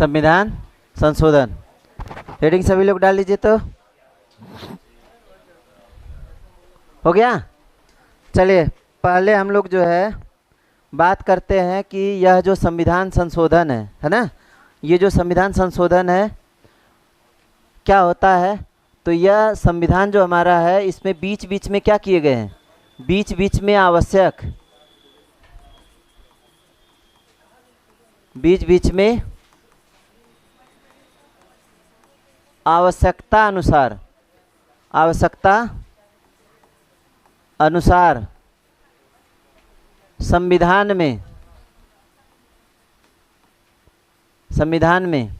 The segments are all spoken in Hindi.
संविधान संशोधन। हेडिंग सभी लोग डाल लीजिए। तो हो गया। चलिए पहले हम लोग जो है बात करते हैं कि यह जो संविधान संशोधन है ना, ये जो संविधान संशोधन है क्या होता है। तो यह संविधान जो हमारा है इसमें बीच बीच में क्या किए गए हैं, बीच बीच में आवश्यक, बीच बीच में आवश्यकता अनुसार, आवश्यकता अनुसार संविधान में, संविधान में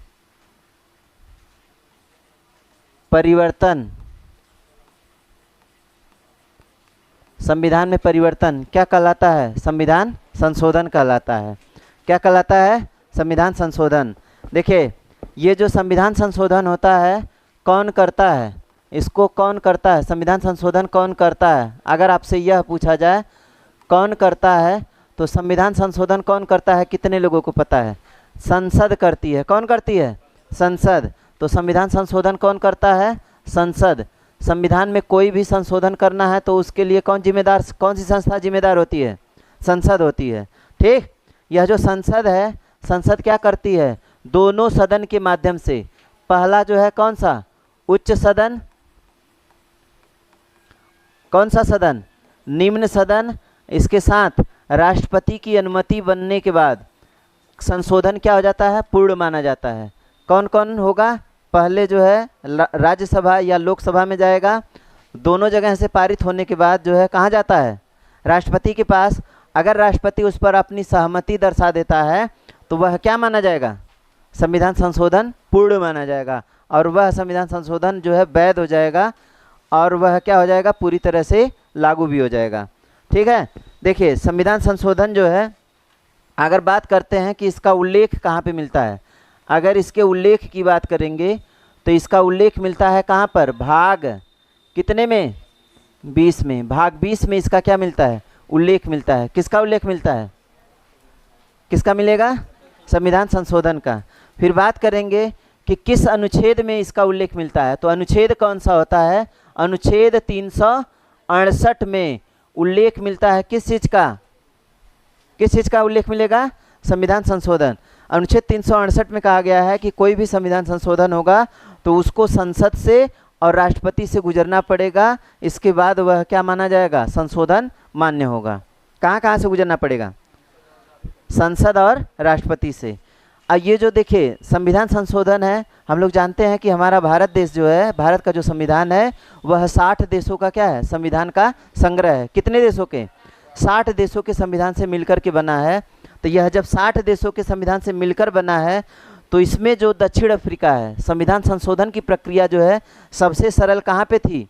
परिवर्तन, संविधान में परिवर्तन क्या कहलाता है, संविधान संशोधन कहलाता है। क्या कहलाता है, संविधान संशोधन। देखिए ये जो संविधान संशोधन होता है कौन करता है, इसको कौन करता है, संविधान संशोधन कौन करता है। अगर आपसे यह पूछा जाए कौन करता है तो संविधान संशोधन कौन करता है, कितने लोगों को पता है, संसद करती है। कौन करती है, संसद। तो संविधान संशोधन कौन करता है, संसद। संविधान में कोई भी संशोधन करना है तो उसके लिए कौन जिम्मेदार, कौन सी संस्था जिम्मेदार होती है, संसद होती है। ठीक, यह जो संसद है, संसद क्या करती है, दोनों सदन के माध्यम से, पहला जो है कौन सा, उच्च सदन, कौन सा सदन, निम्न सदन, इसके साथ राष्ट्रपति की अनुमति बनने के बाद संशोधन क्या हो जाता है, पूर्ण माना जाता है। कौन कौन होगा, पहले जो है राज्यसभा या लोकसभा में जाएगा, दोनों जगह से पारित होने के बाद जो है कहाँ जाता है, राष्ट्रपति के पास। अगर राष्ट्रपति उस पर अपनी सहमति दर्शा देता है तो वह क्या माना जाएगा, संविधान संशोधन पूर्ण माना जाएगा और वह संविधान संशोधन जो है वैध हो जाएगा और वह क्या हो जाएगा, पूरी तरह से लागू भी हो जाएगा। ठीक है। देखिए संविधान संशोधन जो है, अगर बात करते हैं कि इसका उल्लेख कहाँ पे मिलता है, अगर इसके उल्लेख की बात करेंगे तो इसका उल्लेख मिलता है कहाँ पर, भाग कितने में, 20 में। भाग 20 में इसका क्या मिलता है, उल्लेख मिलता है। किसका उल्लेख मिलता है, किसका मिलेगा, संविधान संशोधन का। फिर बात करेंगे कि किस अनुच्छेद में इसका उल्लेख मिलता है, तो अनुच्छेद कौन सा होता है, अनुच्छेद 368 में उल्लेख मिलता है। किस चीज़ का, किस चीज़ का उल्लेख मिलेगा, संविधान संशोधन। अनुच्छेद 368 में कहा गया है कि कोई भी संविधान संशोधन होगा तो उसको संसद से और राष्ट्रपति से गुजरना पड़ेगा, इसके बाद वह क्या माना जाएगा, संशोधन मान्य होगा। कहाँ कहाँ से गुजरना पड़ेगा, संसद और राष्ट्रपति से। अब ये जो देखिए संविधान संशोधन है, हम लोग जानते हैं कि हमारा भारत देश जो है, भारत का जो संविधान है वह 60 देशों का क्या है, संविधान का संग्रह है। कितने देशों के, 60 देशों के संविधान से मिलकर के बना है। तो यह जब 60 देशों के संविधान से मिलकर बना है तो इसमें जो दक्षिण अफ्रीका है, संविधान संशोधन की प्रक्रिया जो है सबसे सरल कहाँ पे थी,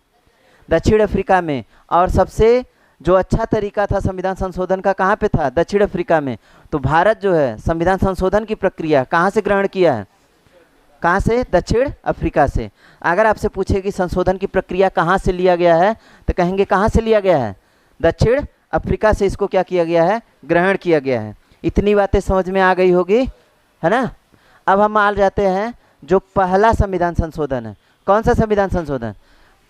दक्षिण अफ्रीका में। और सबसे जो अच्छा तरीका था संविधान संशोधन का कहाँ पे था, दक्षिण अफ्रीका में। तो भारत जो है संविधान संशोधन की प्रक्रिया कहाँ से ग्रहण किया है, कहाँ से, दक्षिण अफ्रीका से। अगर आपसे पूछे कि संशोधन की प्रक्रिया कहाँ से लिया गया है तो कहेंगे कहाँ से लिया गया है, दक्षिण अफ्रीका से इसको क्या किया गया है, ग्रहण किया गया है। इतनी बातें समझ में आ गई होगी, है ना। अब हम आ जाते हैं जो पहला संविधान संशोधन है। कौन सा संविधान संशोधन,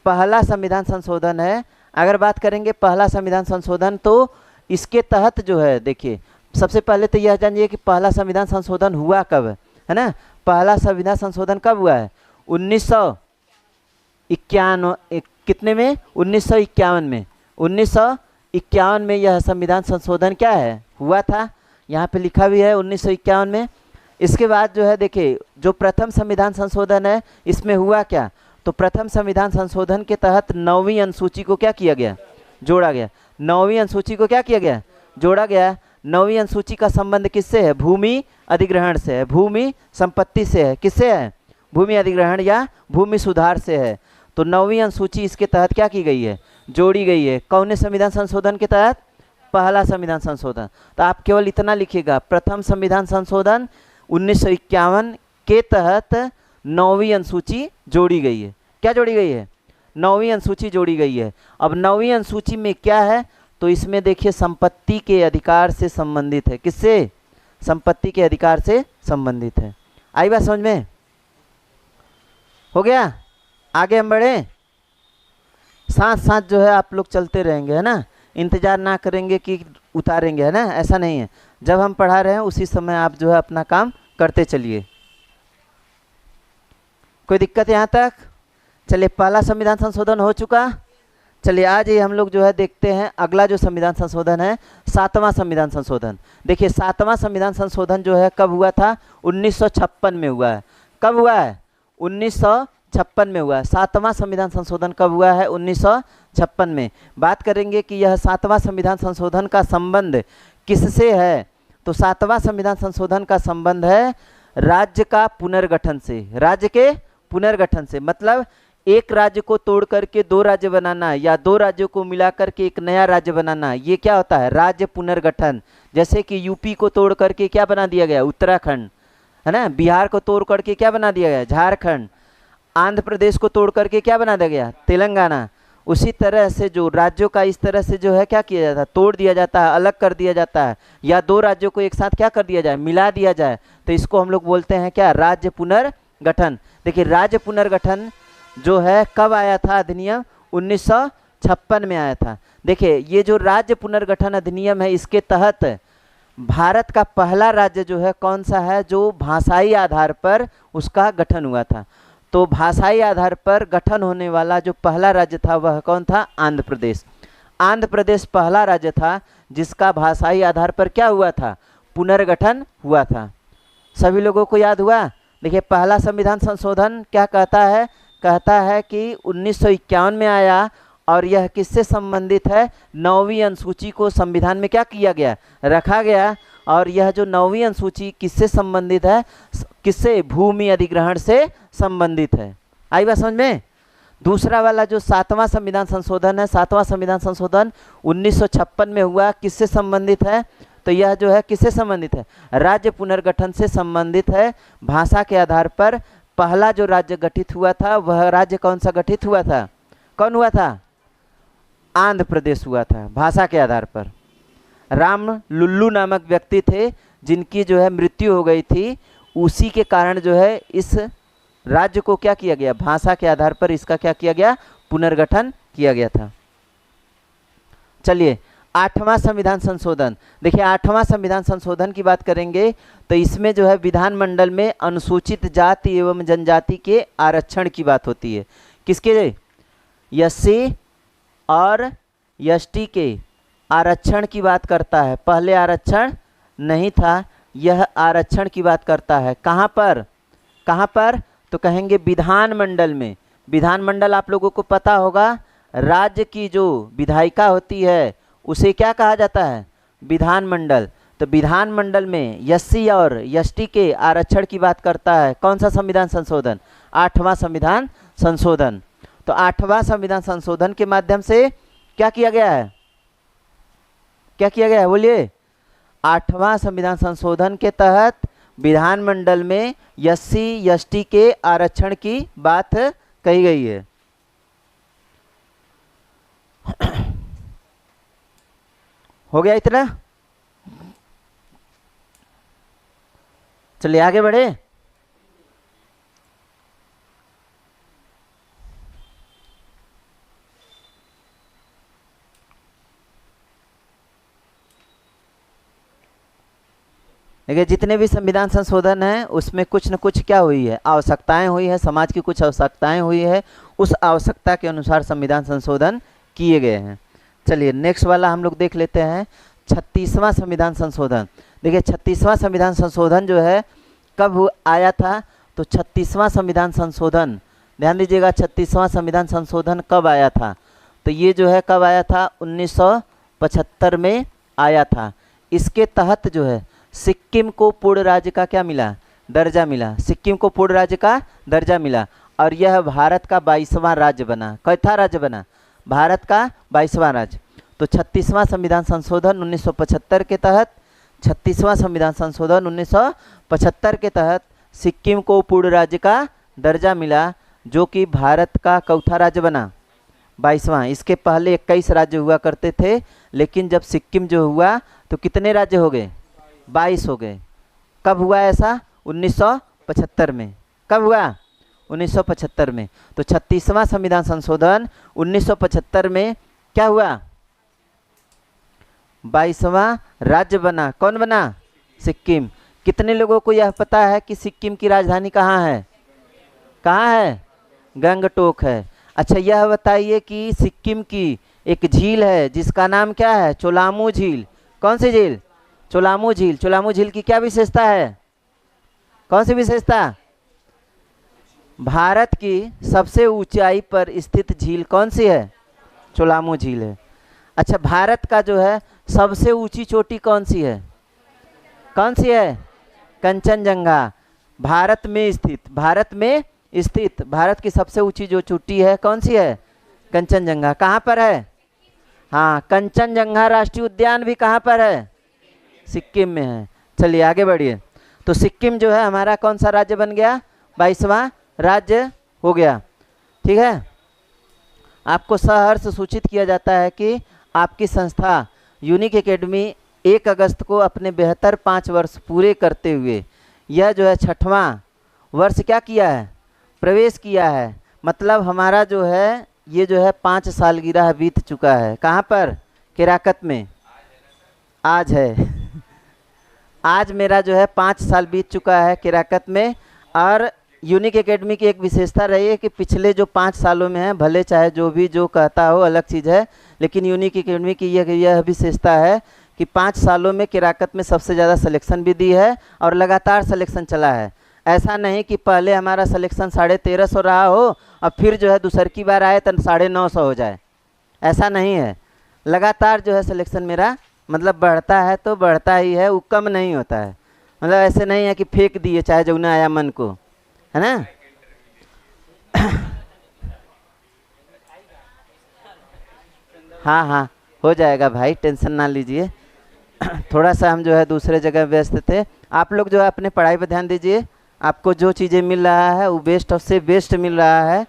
पहला संविधान संशोधन है। अगर बात करेंगे पहला संविधान संशोधन तो इसके तहत जो है, देखिए सबसे पहले तो यह जानिए कि पहला संविधान संशोधन हुआ कब है ना। पहला संविधान संशोधन कब हुआ है, 1951, कितने में, 1951 में। 1951 में यह संविधान संशोधन क्या है, हुआ था। यहाँ पे लिखा भी है 1951 में। इसके बाद जो है देखिए जो प्रथम संविधान संशोधन है इसमें हुआ क्या, तो प्रथम संविधान संशोधन के तहत 9वीं अनुसूची को क्या किया गया, जोड़ा गया। 9वीं अनुसूची को क्या किया गया, जोड़ा गया। 9वीं अनुसूची का संबंध किससे है, भूमि अधिग्रहण से है, भूमि संपत्ति से है। किससे है, भूमि अधिग्रहण या भूमि सुधार से है। तो 9वीं अनुसूची इसके तहत क्या की गई है, जोड़ी गई है। कौन से संविधान संशोधन के तहत, पहला संविधान संशोधन। तो आप केवल इतना लिखिएगा, प्रथम संविधान संशोधन 1951 के तहत 9वीं अनुसूची जोड़ी गई है। क्या जोड़ी गई है, 9वीं अनुसूची जोड़ी गई है। अब 9वीं अनुसूची में क्या है, तो इसमें देखिए संपत्ति के अधिकार से संबंधित है। किससे, संपत्ति के अधिकार से संबंधित है। आई बात समझ में? हो गया? आगे हम बढ़े, साथ साथ जो है आप लोग चलते रहेंगे, है ना, इंतजार ना करेंगे कि उतारेंगे, है ना, ऐसा नहीं है। जब हम पढ़ा रहे हैं उसी समय आप जो है अपना काम करते चलिए। कोई दिक्कत यहाँ तक? चलिए, पहला संविधान संशोधन हो चुका। चलिए आज ही हम लोग जो है देखते हैं अगला जो संविधान संशोधन है, 7वां संविधान संशोधन। देखिए 7वां संविधान संशोधन जो है कब हुआ था? 1956 में हुआ है। कब हुआ है? 1956 में हुआ है। 7वां संविधान संशोधन कब हुआ है? 1956 में। बात करेंगे कि यह 7वां संविधान संशोधन का संबंध किससे है, तो 7वां संविधान संशोधन का संबंध है राज्य का पुनर्गठन से। राज्य के पुनर्गठन से मतलब एक राज्य को तोड़ करके दो राज्य बनाना या दो राज्यों को मिलाकर के एक नया राज्य बनाना, ये क्या होता है? राज्य पुनर्गठन। जैसे कि यूपी को तोड़ करके क्या बना दिया गया? उत्तराखंड, है ना। बिहार को तोड़ करके क्या बना दिया गया? झारखंड। आंध्र प्रदेश को तोड़ करके क्या बना दिया गया? तेलंगाना। उसी तरह से जो राज्यों का इस तरह से जो है क्या किया जाता है? तोड़ दिया जाता है, अलग कर दिया जाता है, या दो राज्यों को एक साथ क्या कर दिया जाए? मिला दिया जाए, तो इसको हम लोग बोलते हैं क्या? राज्य पुनर्गठन। देखिए राज्य पुनर्गठन जो है कब आया था अधिनियम? 1956 में आया था। देखिए ये जो राज्य पुनर्गठन अधिनियम है, इसके तहत भारत का पहला राज्य जो है कौन सा है? जो भाषाई आधार पर उसका गठन हुआ था। तो भाषाई आधार पर गठन होने वाला जो पहला राज्य था वह कौन था? आंध्र प्रदेश। आंध्र प्रदेश पहला राज्य था जिसका भाषाई आधार पर क्या हुआ था? पुनर्गठन हुआ था। सभी लोगों को याद हुआ? देखिए पहला संविधान संशोधन क्या कहता है? कहता है कि 1951 में आया और यह किससे संबंधित है? 9वीं अनुसूची को संविधान में क्या किया गया? रखा गया। और यह जो 9वीं अनुसूची किससे संबंधित है? किससे? भूमि अधिग्रहण से संबंधित है। आई बात समझ में? दूसरा वाला जो 7वां संविधान संशोधन है, 7वां संविधान संशोधन 1956 में हुआ, किससे संबंधित है? तो यह जो है किससे संबंधित है? राज्य पुनर्गठन से संबंधित है। भाषा के आधार पर पहला जो राज्य गठित हुआ था वह राज्य कौन सा गठित हुआ था? कौन हुआ था? आंध्र प्रदेश हुआ था। भाषा के आधार पर राम लुल्लू नामक व्यक्ति थे जिनकी जो है मृत्यु हो गई थी, उसी के कारण जो है इस राज्य को क्या किया गया? भाषा के आधार पर इसका क्या किया गया? पुनर्गठन किया गया था। चलिए 8वां संविधान संशोधन। देखिए 8वां संविधान संशोधन की बात करेंगे तो इसमें जो है विधानमंडल में अनुसूचित जाति एवं जनजाति के आरक्षण की बात होती है। किसके? एससी और एसटी के आरक्षण की बात करता है। पहले आरक्षण नहीं था, यह आरक्षण की बात करता है। कहाँ पर? कहाँ पर? तो कहेंगे विधानमंडल में। विधानमंडल आप लोगों को पता होगा, राज्य की जो विधायिका होती है उसे क्या कहा जाता है? विधानमंडल। तो विधानमंडल में एससी और एसटी के आरक्षण की बात करता है। कौन सा संविधान संशोधन? 8वां संविधान संशोधन। तो 8वां संविधान संशोधन के माध्यम से क्या किया गया है? क्या किया गया है? बोलिए। 8वां संविधान संशोधन के तहत विधानमंडल में एससी एसटी के आरक्षण की बात कही गई है। हो गया इतना? चलिए आगे बढ़े। देखिए जितने भी संविधान संशोधन हैं उसमें कुछ न कुछ क्या हुई है? आवश्यकताएं हुई है, समाज की कुछ आवश्यकताएं हुई है, उस आवश्यकता के अनुसार संविधान संशोधन किए गए हैं। चलिए नेक्स्ट वाला हम लोग देख लेते हैं, 36वां संविधान संशोधन। देखिए 36वां संविधान संशोधन जो है कब आया था? तो 36वां संविधान संशोधन, ध्यान दीजिएगा, 36वां संविधान संशोधन कब आया था? तो ये जो है कब आया था? 1975 में आया था। इसके तहत जो है सिक्किम को पूर्ण राज्य का क्या मिला? दर्जा मिला। सिक्किम को पूर्ण राज्य का दर्जा मिला और यह भारत का 22वां राज्य बना। कैथा राज्य बना? भारत का 22वां राज्य। तो 36वां संविधान संशोधन 1975 के तहत, 36वां संविधान संशोधन 1975 के तहत सिक्किम को पूर्ण राज्य का दर्जा मिला, जो कि भारत का चौथा राज्य बना, 22वां। इसके पहले 21 राज्य हुआ करते थे, लेकिन जब सिक्किम जो हुआ तो कितने राज्य हो गए? 22 हो गए। कब हुआ ऐसा? 75 में। कब हुआ? 1975 में। तो 36वां संविधान संशोधन 1975 में क्या हुआ? 22वां राज्य बना। कौन बना? सिक्किम। कितने लोगों को यह पता है कि सिक्किम की राजधानी कहाँ है? कहाँ है? गंगटोक है। अच्छा, यह बताइए कि सिक्किम की एक झील है जिसका नाम क्या है? चोलामू झील। कौन सी झील? चोलामू झील। चोलामू झील की क्या विशेषता है? कौन सी विशेषता? भारत की सबसे ऊंचाई पर स्थित झील कौन सी है? चोलामू झील है। अच्छा, भारत का जो है सबसे ऊंची चोटी कौन सी है? कौन सी है? कंचनजंगा। भारत में स्थित, भारत में स्थित भारत की सबसे ऊंची जो चोटी है कौन सी है? कंचनजंगा। कहाँ पर है? हाँ, कंचनजंगा राष्ट्रीय उद्यान भी कहाँ पर है? सिक्किम में है। चलिए आगे बढ़िए। तो सिक्किम जो है हमारा कौन सा राज्य बन गया? 22वां राज्य हो गया। ठीक है। आपको सहर्ष सूचित किया जाता है कि आपकी संस्था यूनिक एकेडमी 1 अगस्त को अपने बेहतर 5 वर्ष पूरे करते हुए यह जो है 6वां वर्ष क्या किया है? प्रवेश किया है। मतलब हमारा जो है ये जो है 5 सालगिरह बीत चुका है। कहाँ पर? केराकत में। आज है आज मेरा जो है 5 साल बीत चुका है केराकत में। और यूनिक एकेडमी की एक विशेषता रही है कि पिछले जो 5 सालों में है, भले चाहे जो भी जो कहता हो अलग चीज़ है, लेकिन यूनिक एकेडमी की यह विशेषता है कि 5 सालों में केराकत में सबसे ज़्यादा सिलेक्शन भी दी है और लगातार सिलेक्शन चला है। ऐसा नहीं कि पहले हमारा सिलेक्शन 1350 रहा हो और फिर जो है दूसर की बार आए तो 950 हो जाए। ऐसा नहीं है, लगातार जो है सिलेक्शन मेरा मतलब बढ़ता है तो बढ़ता ही है, वो कम नहीं होता है। मतलब ऐसे नहीं है कि फेंक दिए चाहे जो ना आया मन को, है ना। हाँ हाँ, हो जाएगा भाई, टेंशन ना लीजिए। थोड़ा सा हम जो है दूसरे जगह व्यस्त थे। आप लोग जो है अपने पढ़ाई पर ध्यान दीजिए। आपको जो चीज़ें मिल रहा है वो बेस्ट से बेस्ट मिल रहा है।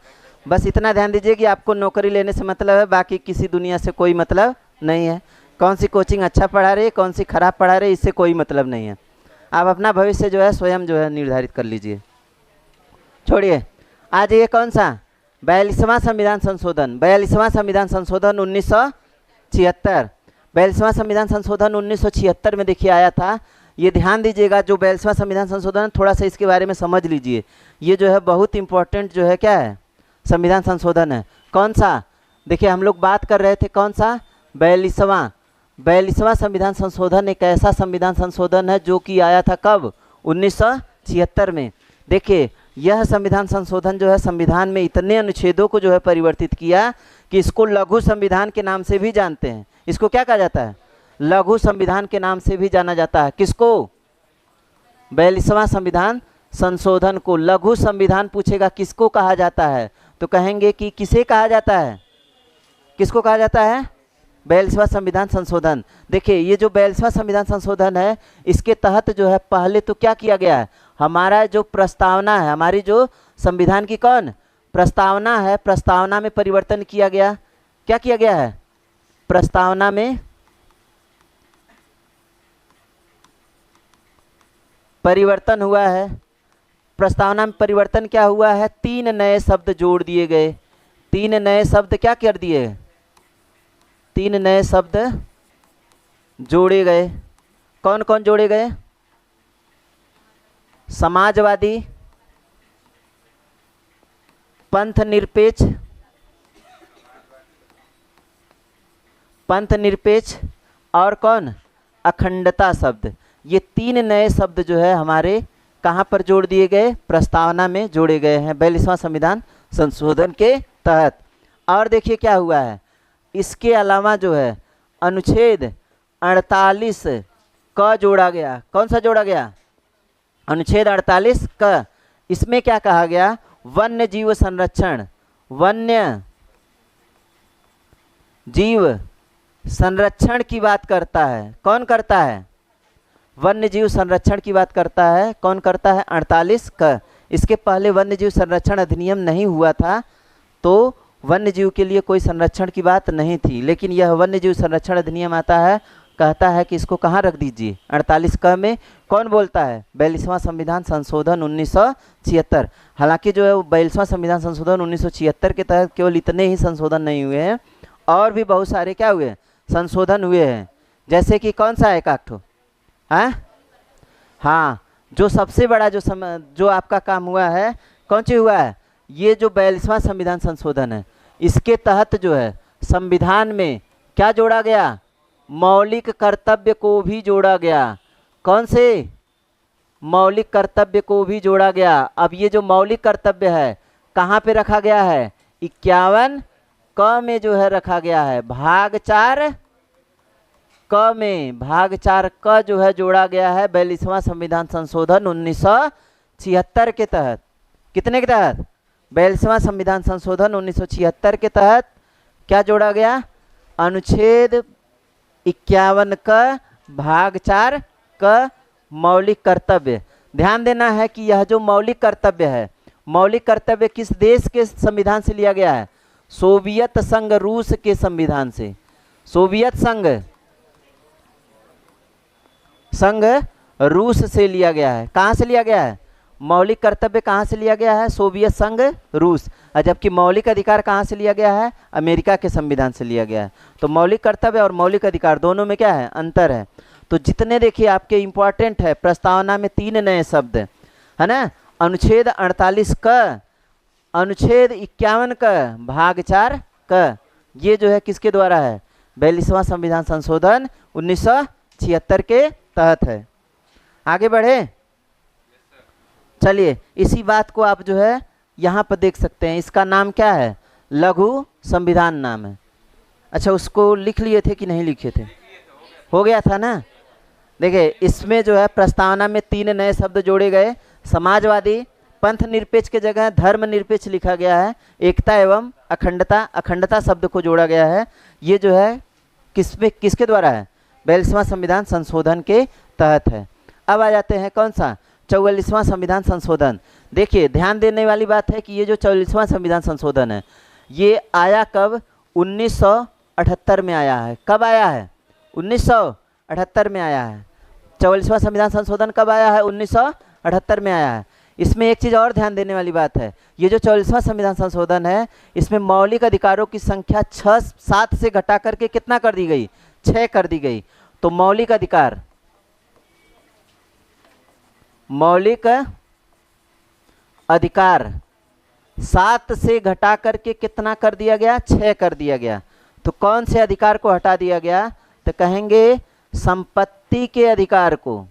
बस इतना ध्यान दीजिए कि आपको नौकरी लेने से मतलब है, बाकी किसी दुनिया से कोई मतलब नहीं है। कौन सी कोचिंग अच्छा पढ़ा रही है, कौन सी खराब पढ़ा रही है, इससे कोई मतलब नहीं है। आप अपना भविष्य जो है स्वयं जो है निर्धारित कर लीजिए। छोड़िए, आज ये कौन सा 42वां संविधान संशोधन, 42वां संविधान संशोधन 1976। 42वां संविधान संशोधन 1976 में देखिए आया था। ये ध्यान दीजिएगा, जो 42वां संविधान संशोधन थोड़ा सा इसके बारे में समझ लीजिए। ये जो है बहुत इंपॉर्टेंट जो है क्या है, संविधान संशोधन है। कौन सा? देखिए हम लोग बात कर रहे थे कौन सा, 42वां संविधान संशोधन एक ऐसा संविधान संशोधन है जो कि आया था कब? 1976 में। देखिए यह संविधान संशोधन जो है संविधान में इतने अनुच्छेदों को जो है परिवर्तित किया कि इसको लघु संविधान के नाम से भी जानते हैं। इसको क्या कहा जाता है? लघु संविधान के नाम से भी जाना जाता है। किसको? 42वां संविधान संशोधन को लघु संविधान पूछेगा किसको कहा जाता है, तो कहेंगे कि किसे कहा जाता है? किसको कहा जाता है? 42वां संविधान संशोधन। देखिए ये जो 42वां संविधान संशोधन है, इसके तहत जो है पहले तो क्या किया गया है, हमारा जो प्रस्तावना है, हमारी जो संविधान की कौन प्रस्तावना है, प्रस्तावना में परिवर्तन किया गया। क्या किया गया है? प्रस्तावना में परिवर्तन हुआ है। प्रस्तावना में परिवर्तन क्या हुआ है? 3 नए शब्द जोड़ दिए गए। 3 नए शब्द क्या कर दिए? 3 नए शब्द जोड़े गए। कौन कौन जोड़े गए? समाजवादी, पंथ निरपेक्ष, और कौन? अखंडता शब्द। ये 3 नए शब्द जो है हमारे कहाँ पर जोड़ दिए गए? प्रस्तावना में जोड़े गए हैं 42वां संविधान संशोधन के तहत। और देखिए क्या हुआ है, इसके अलावा जो है अनुच्छेद 48 क जोड़ा गया। कौन सा जोड़ा गया? अनुच्छेद 48 क। इसमें क्या कहा गया? वन्य जीव संरक्षण, वन्य जीव संरक्षण की बात करता है। कौन करता है? वन्य जीव संरक्षण की बात करता है। कौन करता है? 48 क। इसके पहले वन्य जीव संरक्षण अधिनियम नहीं हुआ था, तो वन्य जीव के लिए कोई संरक्षण की बात नहीं थी। लेकिन यह वन्य जीव संरक्षण अधिनियम आता है कहता है कि इसको कहाँ रख दीजिए, 48 क में कौन बोलता है, 42वां संविधान संशोधन 1976। हालांकि जो है 42वां संविधान संशोधन 1976 के तहत केवल इतने ही संशोधन नहीं हुए हैं, और भी बहुत सारे क्या हुए, संशोधन हुए हैं। जैसे कि कौन सा है, एक आठ, हाँ, जो सबसे बड़ा जो आपका काम हुआ है, कौन सी हुआ है, ये जो 42वां संविधान संशोधन है, इसके तहत जो है संविधान में क्या जोड़ा गया, मौलिक कर्तव्य को भी जोड़ा गया। कौन से, मौलिक कर्तव्य को भी जोड़ा गया। अब ये जो मौलिक कर्तव्य है कहाँ पे रखा गया है, 51 क में जो है रखा गया है, भाग 4 क में, भाग 4 क जो है जोड़ा गया है 42वां संविधान संशोधन 1976 के तहत। कितने के तहत, 42वां संविधान संशोधन 1976 के तहत क्या जोड़ा गया, अनुच्छेद 51 क भाग 4 क मौलिक कर्तव्य। ध्यान देना है कि यह जो मौलिक कर्तव्य है, मौलिक कर्तव्य किस देश के संविधान से लिया गया है, सोवियत संघ रूस के संविधान से। सोवियत संघ रूस से लिया गया है। कहाँ से लिया गया है, मौलिक कर्तव्य कहाँ से लिया गया है, सोवियत संघ रूस, और जबकि मौलिक अधिकार कहाँ से लिया गया है, अमेरिका के संविधान से लिया गया है। तो मौलिक कर्तव्य और मौलिक अधिकार दोनों में क्या है, अंतर है। तो जितने देखिए आपके इंपॉर्टेंट है, प्रस्तावना में 3 नए शब्द है ना, अनुच्छेद 48 क, अनुच्छेद 51 क, भाग 4 क, ये जो है किसके द्वारा है, 42वां संविधान संशोधन 1976 के तहत है। आगे बढ़े, चलिए इसी बात को आप जो है यहाँ पर देख सकते हैं। इसका नाम क्या है, लघु संविधान नाम है। अच्छा, उसको लिख लिए थे कि नहीं लिखे थे, हो गया था ना। देखिए इसमें जो है प्रस्तावना में 3 नए शब्द जोड़े गए, समाजवादी, पंथ निरपेक्ष के जगह धर्म निरपेक्ष लिखा गया है, एकता एवं अखंडता, अखंडता शब्द को जोड़ा गया है। ये जो है किसके द्वारा है, 42वां संविधान संशोधन के तहत है। अब आ जाते हैं कौन सा, 44वां संविधान संशोधन। देखिए ध्यान देने वाली बात है कि ये जो 44वां संविधान संशोधन है, ये आया कब, 1978 में आया है। कब आया है, 1978 में आया है। 44वां संविधान संशोधन कब आया है, 1978 में आया है। इसमें एक चीज़ और ध्यान देने वाली बात है, ये जो 44वां संविधान संशोधन है, इसमें मौलिक अधिकारों की संख्या 7 से घटा करके कितना कर दी गई, 6 कर दी गई। तो मौलिक अधिकार 7 से घटा करके कितना कर दिया गया, 6 कर दिया गया। तो कौन से अधिकार को हटा दिया गया, तो कहेंगे संपत्ति के अधिकार को,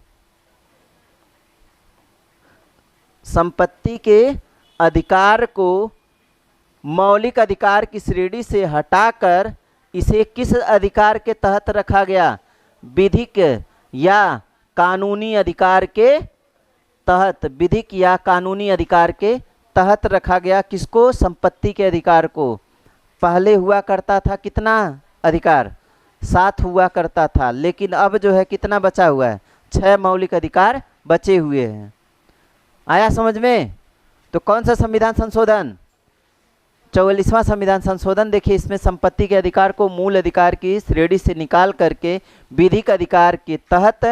संपत्ति के अधिकार को मौलिक अधिकार की श्रेणी से हटाकर इसे किस अधिकार के तहत रखा गया, विधिक या कानूनी अधिकार के तहत, विधिक या कानूनी अधिकार के तहत रखा गया। किसको, संपत्ति के अधिकार को। पहले हुआ करता था कितना अधिकार, 7 हुआ करता था, लेकिन अब जो है कितना बचा हुआ है, 6 मौलिक अधिकार बचे हुए हैं। आया समझ में। तो कौन सा संविधान संशोधन, 44वां संविधान संशोधन। देखिए इसमें संपत्ति के अधिकार को मूल अधिकार की श्रेणी से निकाल करके विधिक अधिकार के तहत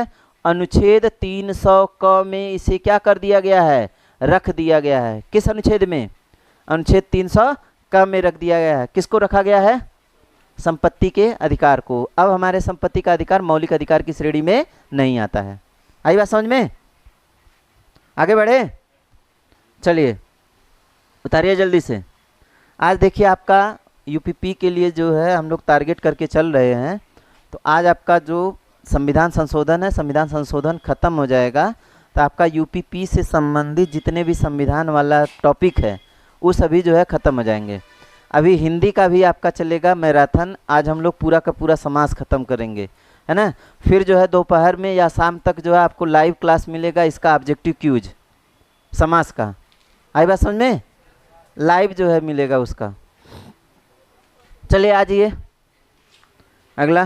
अनुच्छेद 300 क में इसे क्या कर दिया गया है, रख दिया गया है। किस अनुच्छेद में, अनुच्छेद 300 क में रख दिया गया है। किसको रखा गया है, संपत्ति के अधिकार को। अब हमारे संपत्ति का अधिकार मौलिक अधिकार की श्रेणी में नहीं आता है। आई बात समझ में, आगे बढ़े, चलिए उतारिए जल्दी से। आज देखिए आपका यूपीपी के लिए जो है हम लोग टारगेट करके चल रहे हैं। तो आज आपका जो संविधान संशोधन है, संविधान संशोधन खत्म हो जाएगा तो आपका यूपीपी से संबंधित जितने भी संविधान वाला टॉपिक है वो सभी जो है ख़त्म हो जाएंगे। अभी हिंदी का भी आपका चलेगा मैराथन, आज हम लोग पूरा का पूरा समास ख़त्म करेंगे, है ना। फिर जो है दोपहर में या शाम तक जो है आपको लाइव क्लास मिलेगा इसका ऑब्जेक्टिव क्यूज समास का। आई बात समझ में, लाइव जो है मिलेगा उसका। चलिए आ जाइए अगला,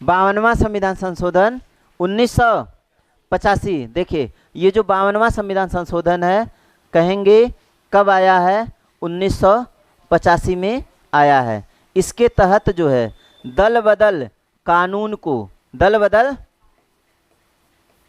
52वां संविधान संशोधन 1985। देखिए ये जो 52वां संविधान संशोधन है कहेंगे कब आया है, 1985 में आया है। इसके तहत जो है दल बदल कानून को, दल बदल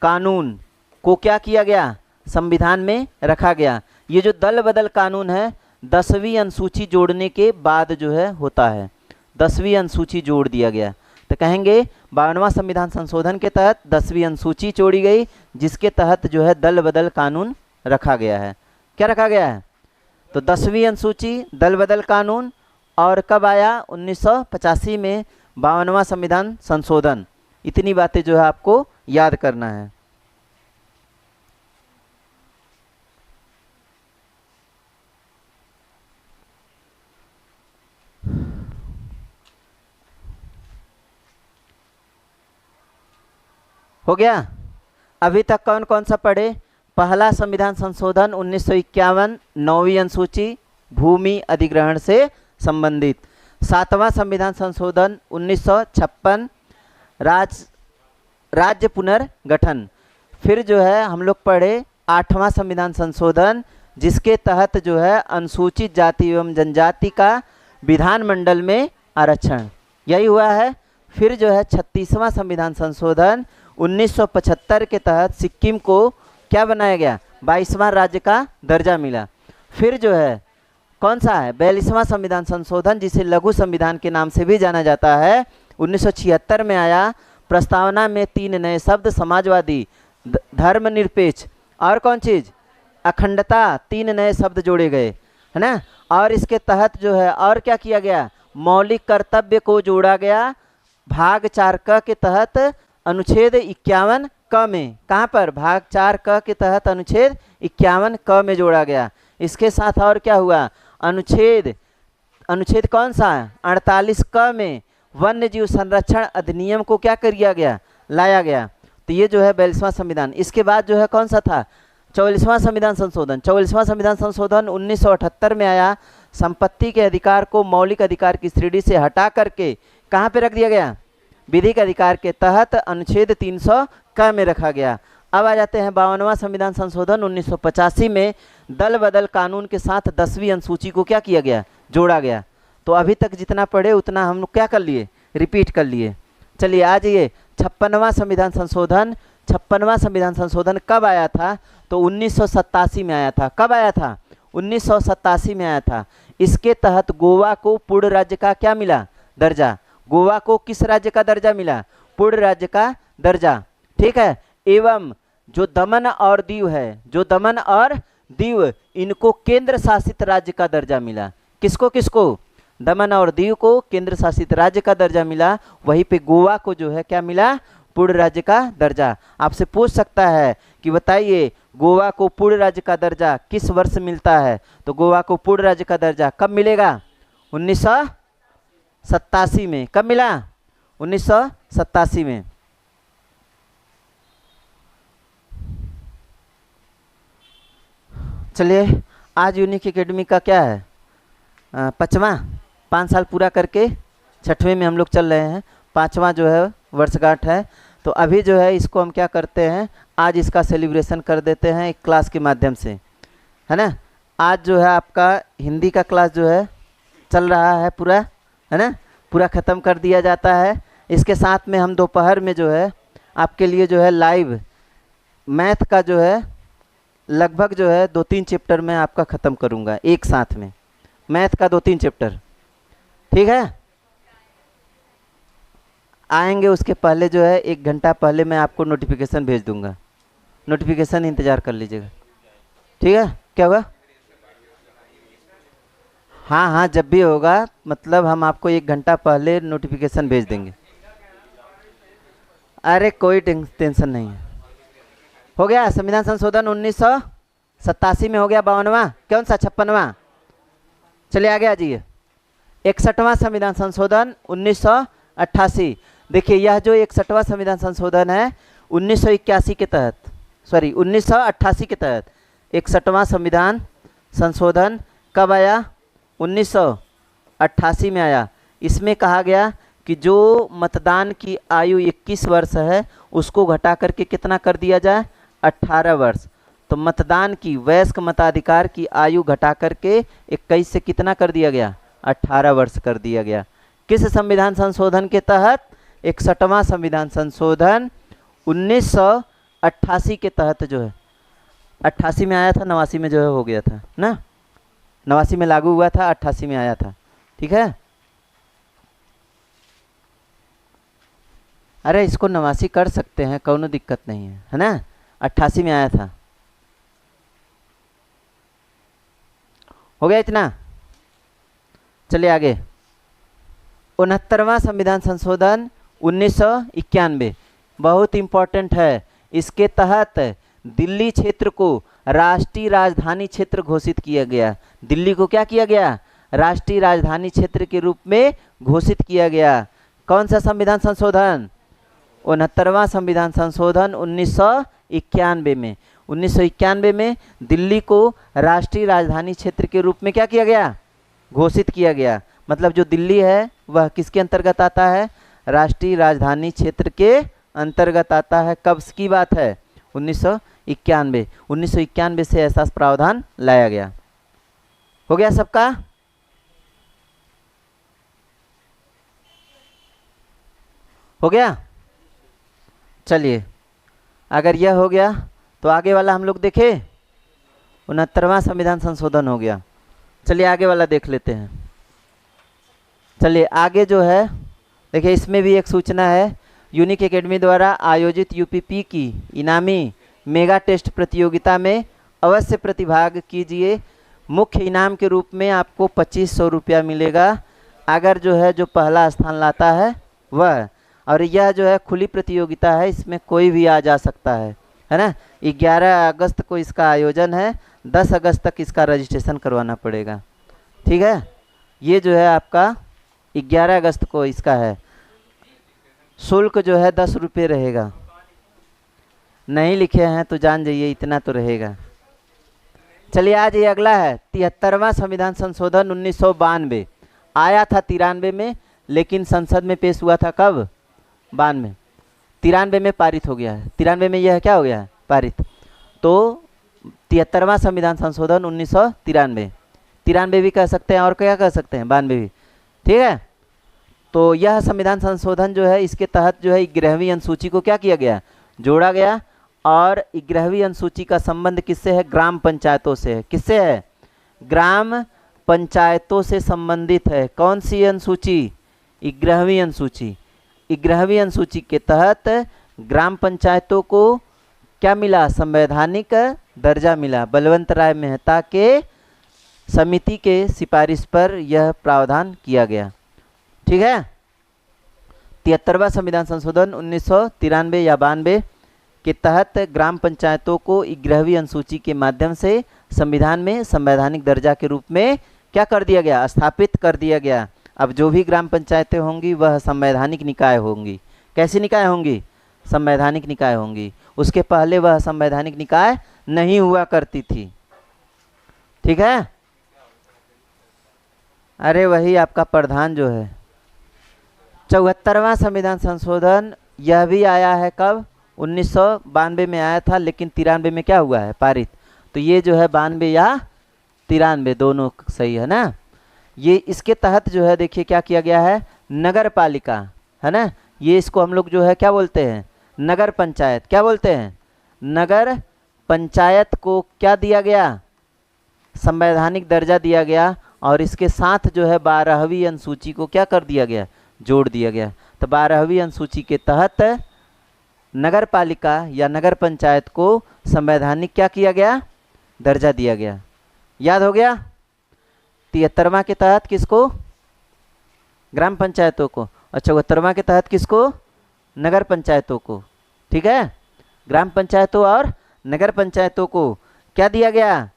कानून को क्या किया गया, संविधान में रखा गया। ये जो दल बदल कानून है 10वीं अनुसूची जोड़ने के बाद जो है होता है, 10वीं अनुसूची जोड़ दिया गया। तो कहेंगे 52वां संविधान संशोधन के तहत 10वीं अनुसूची जोड़ी गई, जिसके तहत जो है दल बदल कानून रखा गया है। क्या रखा गया है? तो 10वीं अनुसूची, दल बदल कानून, और कब आया? 1985 में 52वां संविधान संशोधन। इतनी बातें जो है आपको याद करना है। हो गया? अभी तक कौन कौन सा पढ़े? पहला संविधान संशोधन 1951, 9वीं अनुसूची, भूमि अधिग्रहण से संबंधित। 7वां संविधान संशोधन 1956, राज्य पुनर्गठन। फिर जो है हम लोग पढ़े 8वां संविधान संशोधन, जिसके तहत जो है अनुसूचित जाति एवं जनजाति का विधानमंडल में आरक्षण, यही हुआ है। फिर जो है 36वां संविधान संशोधन 1975 के तहत सिक्किम को क्या बनाया गया? 22वां राज्य का दर्जा मिला। फिर जो है कौन सा है? 42वां संविधान संशोधन, जिसे लघु संविधान के नाम से भी जाना जाता है, 1976 में आया। प्रस्तावना में 3 नए शब्द, समाजवादी, धर्मनिरपेक्ष और कौन चीज? अखंडता, 3 नए शब्द जोड़े गए, है ना। और इसके तहत जो है और क्या किया गया? मौलिक कर्तव्य को जोड़ा गया। भाग 4 क के तहत अनुच्छेद 51 क में, कहाँ पर? भाग 4 क के तहत अनुच्छेद 51 क में जोड़ा गया। इसके साथ और क्या हुआ? अनुच्छेद कौन सा है? 48 क में वन्य जीव संरक्षण अधिनियम को क्या कर दिया गया? लाया गया। तो ये जो है 42वां संविधान। इसके बाद जो है कौन सा था? 44वां संविधान संशोधन। 44वां संविधान संशोधन 1978 में आया। संपत्ति के अधिकार को मौलिक अधिकार की श्रेणी से हटा करके कहाँ पे रख दिया गया? विधिक अधिकार के तहत अनुच्छेद 300 क में रखा गया। अब आ जाते हैं 52वां संविधान संशोधन 1985 में दल बदल कानून के साथ 10वीं अनुसूची को क्या किया गया? जोड़ा गया। तो अभी तक जितना पढ़े उतना हम लोग क्या कर लिए? रिपीट कर लिए। चलिए आ जाइए 56वां संविधान संशोधन। 56वां संविधान संशोधन कब आया था? तो 1987 में आया था। कब आया था? 1987 में आया था। इसके तहत गोवा को पूर्ण राज्य का क्या मिला? दर्जा। गोवा को किस राज्य का दर्जा मिला? पूर्ण राज्य का दर्जा, ठीक है। एवं जो दमन और दीव है, जो दमन और दीव, इनको केंद्र शासित राज्य का दर्जा मिला। किसको किसको? दमन और दीव को केंद्र शासित राज्य का दर्जा मिला। वहीं पे गोवा को जो है क्या मिला? पूर्ण राज्य का दर्जा। आपसे पूछ सकता है कि बताइए गोवा को पूर्ण राज्य का दर्जा किस वर्ष मिलता है? तो गोवा को पूर्ण राज्य का दर्जा कब मिलेगा? 1987 में। कब मिला? 1987 में। चलिए आज यूनिक एकेडमी का क्या है? 5वां, 5 साल पूरा करके 6वें में हम लोग चल रहे हैं। 5वां जो है वर्षगांठ है। तो अभी जो है इसको हम क्या करते हैं? आज इसका सेलिब्रेशन कर देते हैं एक क्लास के माध्यम से, है ना। आज जो है आपका हिंदी का क्लास जो है चल रहा है पूरा, है ना, पूरा ख़त्म कर दिया जाता है। इसके साथ में हम दोपहर में जो है आपके लिए जो है लाइव मैथ का जो है लगभग जो है 2-3 चैप्टर में आपका ख़त्म करूँगा एक साथ में, मैथ का 2-3 चैप्टर, ठीक है। आएंगे उसके पहले जो है 1 घंटा पहले मैं आपको नोटिफिकेशन भेज दूंगा। नोटिफिकेशन इंतज़ार कर लीजिएगा, ठीक है। क्या होगा? हाँ हाँ, जब भी होगा मतलब हम आपको 1 घंटा पहले नोटिफिकेशन भेज देंगे। अरे कोई टेंशन नहीं है। हो गया संविधान संशोधन 1987 में हो गया 52वां। कौन सा? 56वां। चलिए आगे आ जाइए। 61वां संविधान संशोधन 1988। देखिए यह जो 61वां संविधान संशोधन है 1981 के तहत, सॉरी 1988 के तहत 61वां संविधान संशोधन कब आया? 1988 में आया। इसमें कहा गया कि जो मतदान की आयु 21 वर्ष है उसको घटा करके कितना कर दिया जाए? 18 वर्ष। तो मतदान की, वयस्क मताधिकार की आयु घटा करके 21 से कितना कर दिया गया? 18 वर्ष कर दिया गया। किस संविधान संशोधन के तहत? 61वां संविधान संशोधन 1988 के तहत जो है, 88 में आया था, 89 में जो है हो गया था ना, 89 में लागू हुआ था, 88 में आया था। ठीक है, अरे इसको 89 कर सकते हैं, कोनो दिक्कत नहीं है ना। 88 में आया था। हो गया इतना, चलिए आगे। 69वां संविधान संशोधन 1991 बहुत इंपॉर्टेंट है। इसके तहत दिल्ली क्षेत्र को राष्ट्रीय राजधानी क्षेत्र घोषित किया गया। दिल्ली को क्या किया गया? राष्ट्रीय राजधानी क्षेत्र के रूप में घोषित किया गया। कौन सा संविधान संशोधन? 69वां संविधान संशोधन 1991 में। 1991 में दिल्ली को राष्ट्रीय राजधानी क्षेत्र के रूप में क्या किया गया? घोषित किया गया। मतलब जो दिल्ली है वह किसके अंतर्गत आता है? राष्ट्रीय राजधानी क्षेत्र के अंतर्गत आता है। कब की बात है? 1991। 1991 से ऐसा प्रावधान लाया गया। हो गया सबका? हो गया? चलिए, अगर यह हो गया तो आगे वाला हम लोग देखें। 69वां संविधान संशोधन हो गया। चलिए आगे वाला देख लेते हैं। चलिए आगे जो है देखिए, इसमें भी एक सूचना है। यूनिक एकेडमी द्वारा आयोजित यूपीपी की इनामी मेगा टेस्ट प्रतियोगिता में अवश्य प्रतिभाग कीजिए। मुख्य इनाम के रूप में आपको 2500 रुपया मिलेगा अगर जो है जो पहला स्थान लाता है वह। और यह जो है खुली प्रतियोगिता है, इसमें कोई भी आ जा सकता है ना। 11 अगस्त को इसका आयोजन है, 10 अगस्त तक इसका रजिस्ट्रेशन करवाना पड़ेगा। ठीक है, ये जो है आपका 11 अगस्त को इसका है। शुल्क जो है 10 रुपये रहेगा। नहीं लिखे हैं तो जान जाइए इतना तो रहेगा। चलिए आज ये अगला है 73वां संविधान संशोधन 1992। आया था 93 में, लेकिन संसद में पेश हुआ था कब? 92। 93 में पारित हो गया है। 93 में यह क्या हो गया है? पारित। तो 73वां संविधान संशोधन 1993। 93 भी कह सकते हैं और क्या कह सकते हैं? 92 भी। ठीक है, तो यह संविधान संशोधन जो है इसके तहत जो है 11वीं अनुसूची को क्या किया गया? जोड़ा गया। और 11वीं अनुसूची का संबंध किससे है? ग्राम पंचायतों से है। किससे है? ग्राम पंचायतों से संबंधित है। कौन सी अनुसूची? 11वीं अनुसूची। 11वीं अनुसूची के तहत ग्राम पंचायतों को क्या मिला? संवैधानिक दर्जा मिला। बलवंत राय मेहता के समिति के सिफारिश पर यह प्रावधान किया गया। ठीक है, 73वां संविधान संशोधन 1993 या 92 के तहत ग्राम पंचायतों को 11वीं अनुसूची के माध्यम से संविधान में संवैधानिक दर्जा के रूप में क्या कर दिया गया? स्थापित कर दिया गया। अब जो भी ग्राम पंचायतें होंगी वह संवैधानिक निकाय होंगी। कैसी निकाय होंगी? संवैधानिक निकाय होंगी। उसके पहले वह संवैधानिक निकाय नहीं हुआ करती थी। ठीक है, अरे वही आपका प्रधान जो है। 74वां संविधान संशोधन यह भी आया है कब? 1992 में आया था, लेकिन 93 में क्या हुआ है? पारित। तो ये जो है 92 या 93 दोनों सही है ना। ये इसके तहत जो है देखिए क्या किया गया है? नगर पालिका है ना, ये इसको हम लोग जो है क्या बोलते हैं? नगर पंचायत। क्या बोलते हैं? नगर पंचायत को क्या दिया गया? संवैधानिक दर्जा दिया गया। और इसके साथ जो है 12वीं अनुसूची को क्या कर दिया गया? जोड़ दिया गया। तो 12वीं अनुसूची के तहत नगर पालिका या नगर पंचायत को संवैधानिक क्या किया गया? दर्जा दिया गया। याद हो गया? 73वां के तहत किसको? ग्राम पंचायतों को। और 74वां के तहत किसको? नगर पंचायतों को। ठीक है, ग्राम पंचायतों और नगर पंचायतों को क्या दिया गया?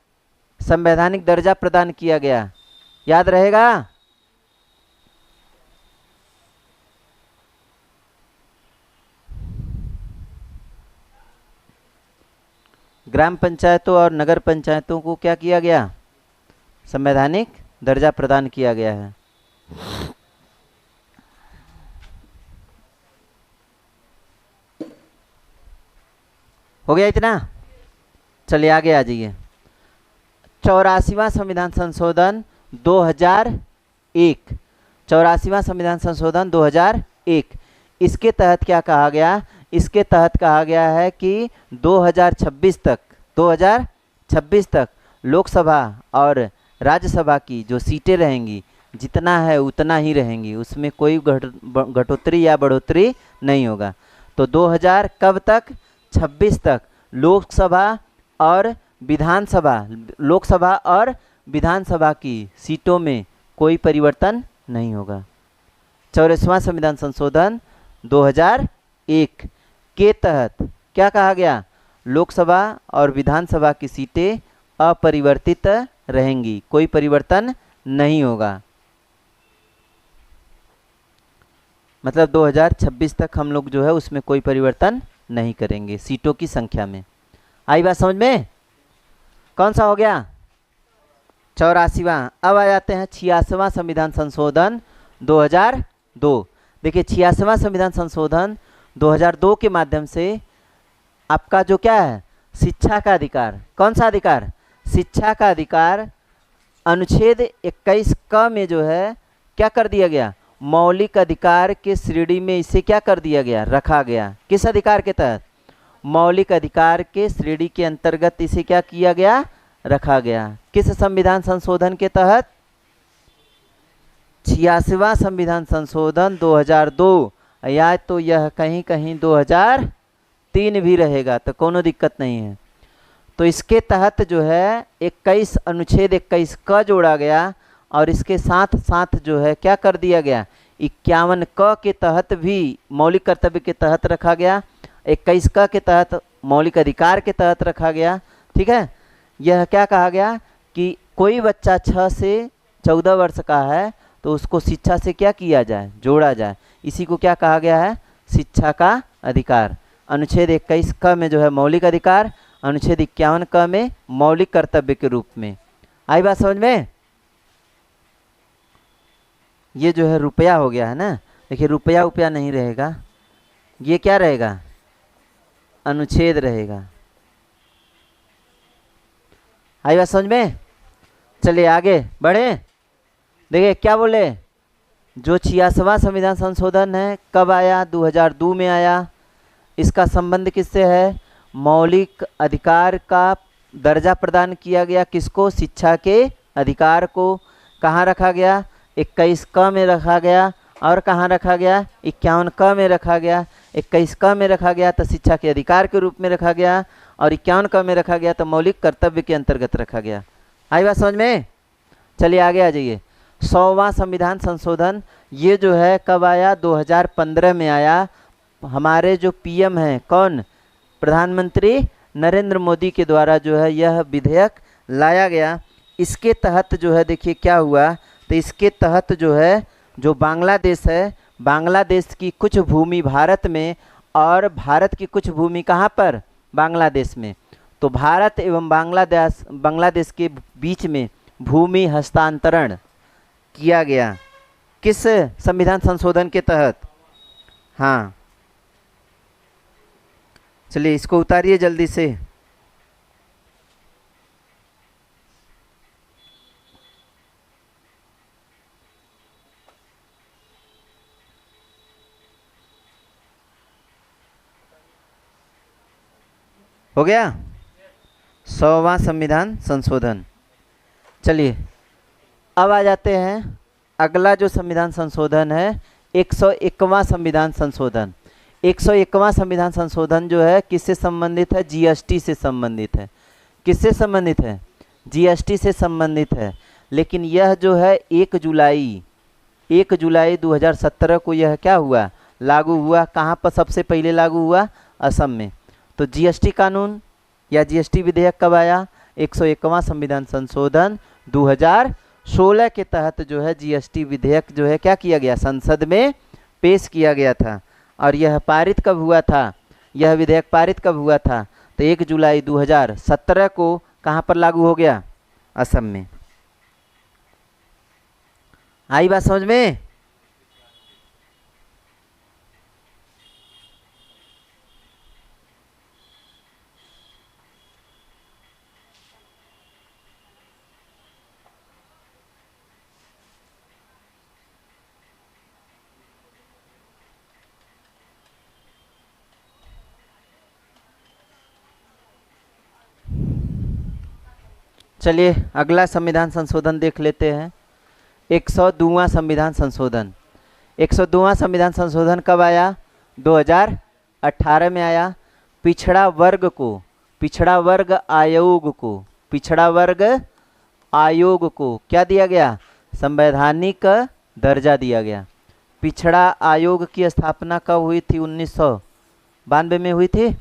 संवैधानिक दर्जा प्रदान किया गया। याद रहेगा? ग्राम पंचायतों और नगर पंचायतों को क्या किया गया? संवैधानिक दर्जा प्रदान किया गया है। हो गया इतना? चलिए आगे आ जाइए। 84वां संविधान संशोधन 2001। 84वां संविधान संशोधन 2001। इसके तहत क्या कहा गया, इसके तहत कहा गया है कि 2026 तक लोकसभा और राज्यसभा की जो सीटें रहेंगी जितना है उतना ही रहेंगी, उसमें कोई घटोतरी या बढ़ोतरी नहीं होगा। तो 2000 कब तक, 26 तक लोकसभा और विधानसभा की सीटों में कोई परिवर्तन नहीं होगा। 44वां संविधान संशोधन 2001 के तहत क्या कहा गया, लोकसभा और विधानसभा की सीटें अपरिवर्तित रहेंगी, कोई परिवर्तन नहीं होगा। मतलब 2026 तक हम लोग जो है उसमें कोई परिवर्तन नहीं करेंगे सीटों की संख्या में। आई बात समझ में? कौन सा हो गया? 84वां। अब आ जाते हैं 86वां संविधान संशोधन 2002। देखिए 86वां संविधान संशोधन 2002 के माध्यम से आपका जो क्या है, शिक्षा का अधिकार, कौन सा अधिकार, शिक्षा का अधिकार अनुच्छेद 21 क में जो है क्या कर दिया गया, मौलिक अधिकार के श्रेणी में इसे क्या कर दिया गया, रखा गया। किस अधिकार के तहत, मौलिक अधिकार के श्रेणी के अंतर्गत इसे क्या किया गया, रखा गया। किस संविधान संशोधन के तहत, 86वां संविधान संशोधन 2002, या तो यह कहीं कहीं 2003 भी रहेगा तो कोनो दिक्कत नहीं है। तो इसके तहत जो है 21 अनुच्छेद 21 क जोड़ा गया और इसके साथ साथ जो है क्या कर दिया गया, 51 क के तहत भी मौलिक कर्तव्य के तहत रखा गया, 21 क के तहत मौलिक अधिकार के तहत रखा गया। ठीक है, यह क्या कहा गया कि कोई बच्चा 6 से 14 वर्ष का है तो उसको शिक्षा से क्या किया जाए, जोड़ा जाए। इसी को क्या कहा गया है, शिक्षा का अधिकार। अनुच्छेद 21 क में जो है मौलिक अधिकार, अनुच्छेद 51 क में मौलिक कर्तव्य के रूप में। आई बात समझ में? ये जो है रुपया हो गया है ना, देखिए रुपया उपया नहीं रहेगा, ये क्या रहेगा, अनुच्छेद रहेगा। आई बात समझ में? चलिए आगे बढ़े। देखिए क्या बोले, जो 86वां संविधान संशोधन है कब आया, 2002 में आया। इसका संबंध किससे है, मौलिक अधिकार का दर्जा प्रदान किया गया किसको, शिक्षा के अधिकार को। कहाँ रखा गया, 21 क में रखा गया, और कहाँ रखा गया, 51 क में रखा गया। 21 क में रखा गया तो शिक्षा के अधिकार के रूप में रखा गया, और 51 क में रखा गया तो मौलिक कर्तव्य के अंतर्गत रखा गया। आई बात समझ में? चलिए आगे आ जाइए। 100वां संविधान संशोधन, ये जो है कब आया, 2015 में आया। हमारे जो पीएम हैं कौन, प्रधानमंत्री नरेंद्र मोदी के द्वारा जो है यह विधेयक लाया गया। इसके तहत जो है देखिए क्या हुआ, तो इसके तहत जो है जो बांग्लादेश है, बांग्लादेश की कुछ भूमि भारत में और भारत की कुछ भूमि कहाँ पर, बांग्लादेश में। तो भारत एवं बांग्लादेश के बीच में भूमि हस्तांतरण किया गया। किस संविधान संशोधन के तहत? हाँ चलिए इसको उतारिए जल्दी से। हो गया 100वां संविधान संशोधन। चलिए अब आ जाते हैं अगला जो संविधान संशोधन है 101वां संविधान संशोधन। 101वां संविधान संशोधन जो है किससे संबंधित है, जीएसटी से संबंधित है। किससे संबंधित है, जीएसटी से संबंधित है। लेकिन यह जो है 1 जुलाई 2017 को यह क्या हुआ, लागू हुआ। कहाँ पर सबसे पहले लागू हुआ, असम में। तो जीएसटी कानून या जीएसटी विधेयक कब आया, 101वां संविधान संशोधन 2016 के तहत जो है जीएसटी विधेयक जो है क्या किया गया, संसद में पेश किया गया था। और यह पारित कब हुआ था, यह विधेयक पारित कब हुआ था, तो 1 जुलाई 2017 को कहाँ पर लागू हो गया, असम में। आई बात समझ में? चलिए अगला संविधान संशोधन देख लेते हैं। 102वां संविधान संशोधन। 102वां संविधान संशोधन कब आया? 2018 में आया। पिछड़ा वर्ग को, पिछड़ा वर्ग आयोग को, पिछड़ा वर्ग आयोग को क्या दिया गया? संवैधानिक दर्जा दिया गया। पिछड़ा आयोग की स्थापना कब हुई थी? 1992 में हुई थी।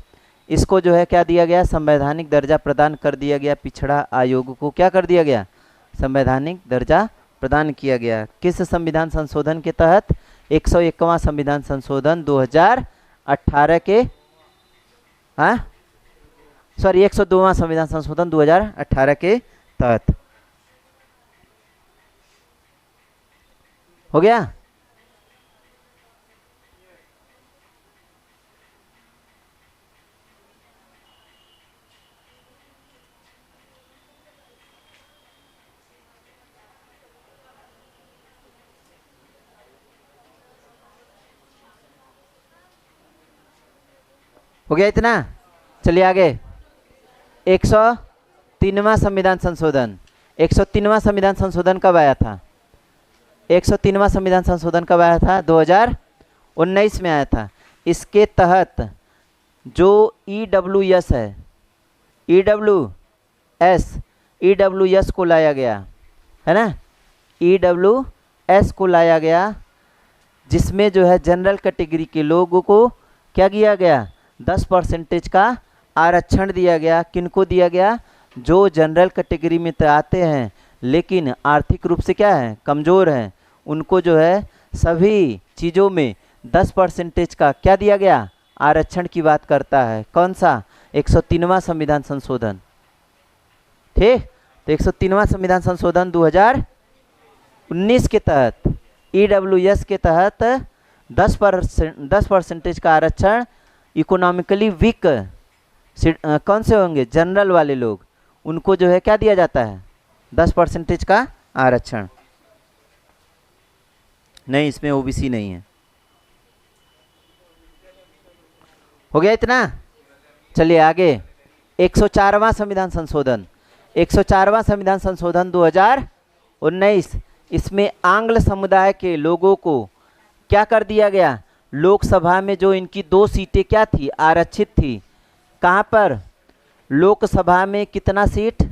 इसको जो है क्या दिया गया? संवैधानिक दर्जा प्रदान कर दिया गया। पिछड़ा आयोग को क्या कर दिया गया? संवैधानिक दर्जा प्रदान किया गया। किस संविधान संशोधन के तहत? 101वां संविधान संशोधन 2018 के, हाँ सॉरी 102वां संविधान संशोधन 2018 के तहत हो गया। हो गया इतना? चलिए आगे। 103वां संविधान संशोधन। 103वां संविधान संशोधन कब आया था? 103वां संविधान संशोधन कब आया था? 2019 में आया था। इसके तहत जो EWS है, EWS को लाया गया है ना, EWS को लाया गया, जिसमें जो है जनरल कैटेगरी के लोगों को क्या किया गया? 10% का आरक्षण दिया गया। किनको दिया गया? जो जनरल कैटेगरी में तो आते हैं लेकिन आर्थिक रूप से क्या है? कमज़ोर हैं। उनको जो है सभी चीज़ों में 10% का क्या दिया गया? आरक्षण की बात करता है। कौन सा? 103वां संविधान संशोधन। ठीक, तो 103वां संविधान संशोधन 2019 के तहत EWS के तहत 10% का आरक्षण इकोनॉमिकली वीक कौन से होंगे? जनरल वाले लोग, उनको जो है क्या दिया जाता है? 10% का आरक्षण। नहीं, इसमें OBC नहीं है। हो गया इतना? चलिए आगे। 104वां संविधान संशोधन। 104वां संविधान संशोधन 2019। इसमें आंग्ल समुदाय के लोगों को क्या कर दिया गया? लोकसभा में जो इनकी 2 सीटें क्या थी? आरक्षित थी। कहाँ पर? लोकसभा में कितना सीट?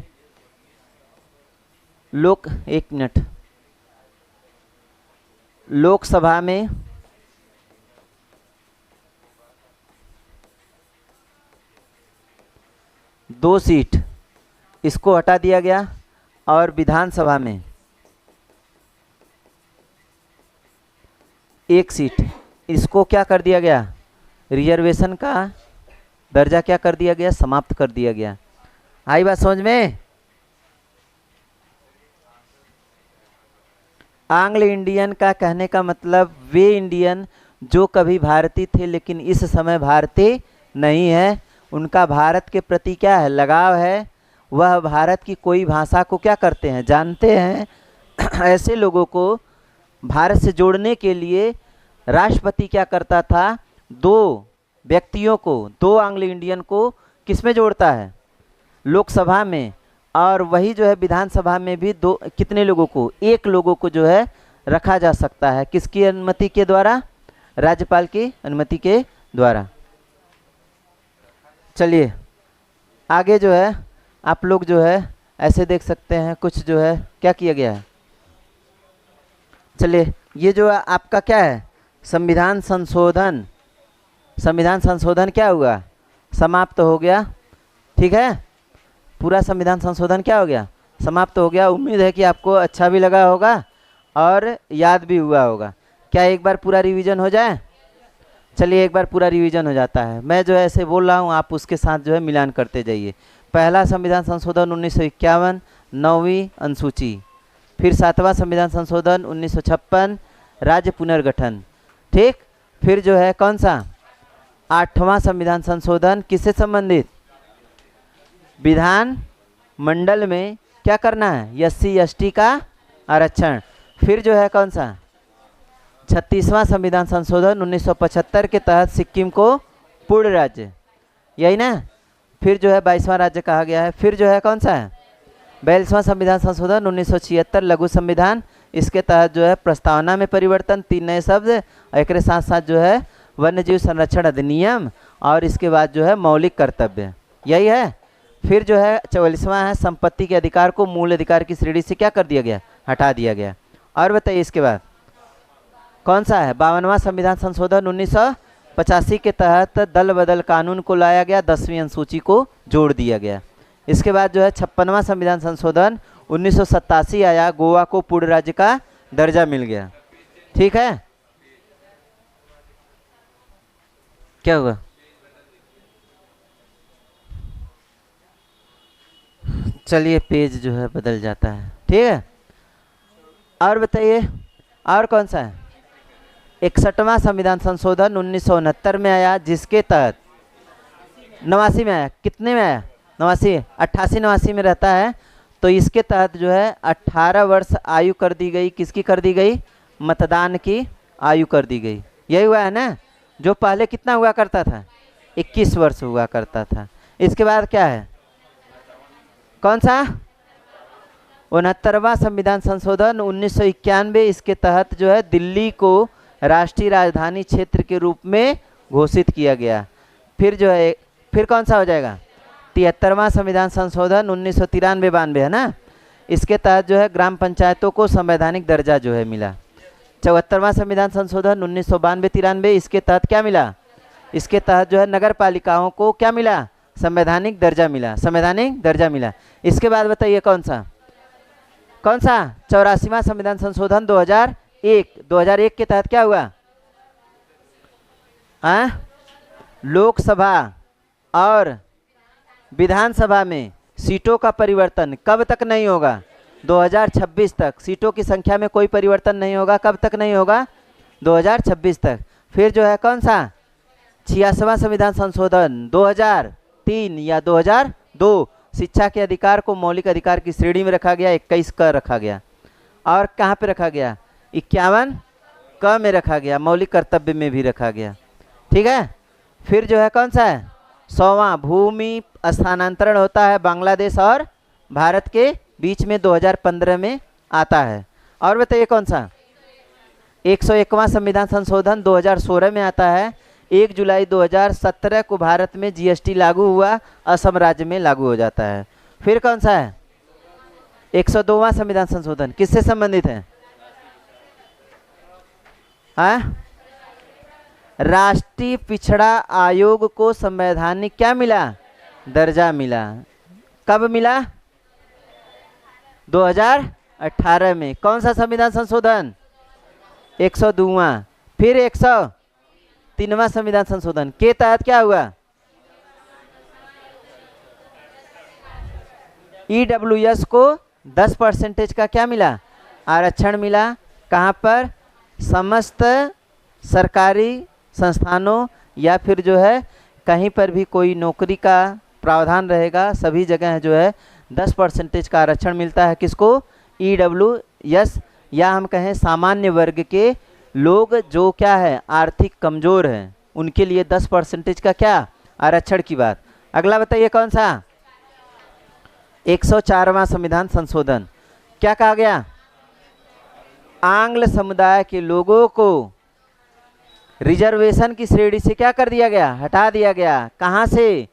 एक मिनट। लोकसभा में 2 सीट, इसको हटा दिया गया। और विधानसभा में 1 सीट, इसको क्या कर दिया गया? रिजर्वेशन का दर्जा क्या कर दिया गया? समाप्त कर दिया गया। आई बात समझ में? आंग्ल इंडियन का कहने का मतलब वे इंडियन जो कभी भारतीय थे लेकिन इस समय भारतीय नहीं है। उनका भारत के प्रति क्या है? लगाव है। वह भारत की कोई भाषा को क्या करते हैं? जानते हैं। ऐसे लोगों को भारत से जोड़ने के लिए राष्ट्रपति क्या करता था? 2 व्यक्तियों को, 2 आंग्ल इंडियन को किस में जोड़ता है? लोकसभा में। और वही जो है विधानसभा में भी 2 कितने लोगों को? 1 लोगों को जो है रखा जा सकता है। किसकी अनुमति के द्वारा? राज्यपाल की अनुमति के द्वारा। चलिए आगे जो है आप लोग जो है ऐसे देख सकते हैं कुछ जो है क्या किया गया है। चलिए ये जो आपका क्या है? संविधान संशोधन। संविधान संशोधन क्या हुआ? समाप्त हो गया। ठीक है, पूरा संविधान संशोधन क्या हो गया? समाप्त हो गया। उम्मीद है कि आपको अच्छा भी लगा होगा और याद भी हुआ होगा। क्या एक बार पूरा रिवीजन हो जाए? चलिए एक बार पूरा रिवीजन हो जाता है। मैं जो है ऐसे बोल रहा हूँ, आप उसके साथ जो है मिलान करते जाइए। पहला संविधान संशोधन 1951, 9वीं अनुसूची। फिर 7वां संविधान संशोधन 1956, राज्य पुनर्गठन। ठीक, फिर जो है कौन सा? 8वां संविधान संशोधन किससे संबंधित? विधान मंडल में क्या करना है? SC ST का आरक्षण। फिर जो है कौन सा? 36वां संविधान संशोधन 1975 के तहत सिक्किम को पूर्ण राज्य, यही ना। फिर जो है 22वां राज्य कहा गया है। फिर जो है कौन सा है? 42वां संविधान संशोधन 1976 लघु संविधान, इसके तहत जो है प्रस्तावना में परिवर्तन, 3 नए शब्द, और एक साथ साथ जो है वन्यजीव संरक्षण अधिनियम, और इसके बाद जो है मौलिक कर्तव्य, यही है। फिर जो है 44वां है संपत्ति के अधिकार को मूल अधिकार की श्रेणी से क्या कर दिया गया, हटा दिया गया। और बताइए इसके बाद कौन सा है, 52वां संविधान संशोधन 1985 के तहत दल बदल कानून को लाया गया, 10वीं अनुसूची को जोड़ दिया गया। इसके बाद जो है 56वां संविधान संशोधन 1987 आया, गोवा को पूर्ण राज्य का दर्जा मिल गया। ठीक है, क्या हुआ, चलिए पेज जो है बदल जाता है, ठीक है। और बताइए और कौन सा है, 61वां संविधान संशोधन 1969 में आया, जिसके तहत 89 में आया, कितने में आया, 89, 88 89 में रहता है। तो इसके तहत जो है 18 वर्ष आयु कर दी गई, किसकी कर दी गई, मतदान की आयु कर दी गई, यही हुआ है ना। जो पहले कितना हुआ करता था, 21 वर्ष हुआ करता था। इसके बाद क्या है, कौन सा, 69वां संविधान संशोधन 1991, इसके तहत जो है दिल्ली को राष्ट्रीय राजधानी क्षेत्र के रूप में घोषित किया गया। फिर जो है फिर कौन सा हो जाएगा, 73वां संविधान संशोधन 1993-92 है ना, इसके तहत जो है ग्राम पंचायतों को संवैधानिक दर्जा जो है मिला। 74वां संविधान संशोधन 1992-93, इसके तहत क्या मिला, इसके तहत जो है नगर पालिकाओं को क्या मिला, संवैधानिक दर्जा मिला, संवैधानिक दर्जा मिला। इसके बाद बताइए कौन सा, 84वां संविधान संशोधन 2001 के तहत क्या हुआ, लोकसभा और विधानसभा में सीटों का परिवर्तन कब तक नहीं होगा, 2026 तक। सीटों की संख्या में कोई परिवर्तन नहीं होगा, कब तक नहीं होगा, 2026 तक। फिर जो है कौन सा, 86वां संविधान संशोधन 2003 या 2002, शिक्षा के अधिकार को मौलिक अधिकार की श्रेणी में रखा गया, 21 क रखा गया। और कहाँ पे रखा गया, 51 क में रखा गया, मौलिक कर्तव्य में भी रखा गया, ठीक है। फिर जो है कौन सा है, 100वां भूमि स्थानांतरण होता है बांग्लादेश और भारत के बीच में, 2015 में आता है। और बताइए कौन सा, 101वां संविधान संशोधन 2016 में आता है, 1 जुलाई 2017 को भारत में जीएसटी लागू हुआ, असम राज्य में लागू हो जाता है। फिर कौन सा है, 102वां संविधान संशोधन किससे संबंधित है, राष्ट्रीय पिछड़ा आयोग को संवैधानिक क्या मिला, दर्जा मिला। कब मिला, 2018 में। कौन सा संविधान संशोधन, 102वां। फिर 103वां संविधान संशोधन के तहत क्या हुआ, ईडब्ल्यूएस को 10% का क्या मिला, आरक्षण मिला। कहाँ पर, समस्त सरकारी संस्थानों या फिर जो है कहीं पर भी कोई नौकरी का प्रावधान रहेगा, सभी जगह जो है 10% का आरक्षण मिलता है। किसको, ईडब्ल्यूएस, या हम कहें सामान्य वर्ग के लोग जो क्या है आर्थिक कमज़ोर हैं, उनके लिए 10% का क्या, आरक्षण की बात। अगला बताइए कौन सा, 104वां संविधान संशोधन क्या कहा गया, आंग्ल समुदाय के लोगों को रिजर्वेशन की श्रेणी से क्या कर दिया गया, हटा दिया गया। कहाँ से,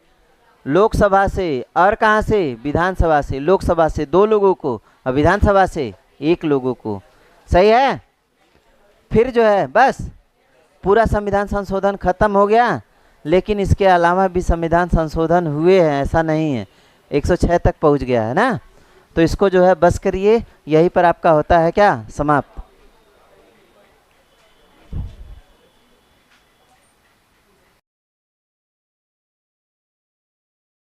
लोकसभा से, और कहाँ से, विधानसभा से। लोकसभा से 2 लोगों को और विधानसभा से 1 लोगों को, सही है। फिर जो है बस पूरा संविधान संशोधन खत्म हो गया, लेकिन इसके अलावा भी संविधान संशोधन हुए हैं, ऐसा नहीं है, 106 तक पहुंच गया है ना। तो इसको जो है बस करिए, यहीं पर आपका होता है क्या, समाप्त।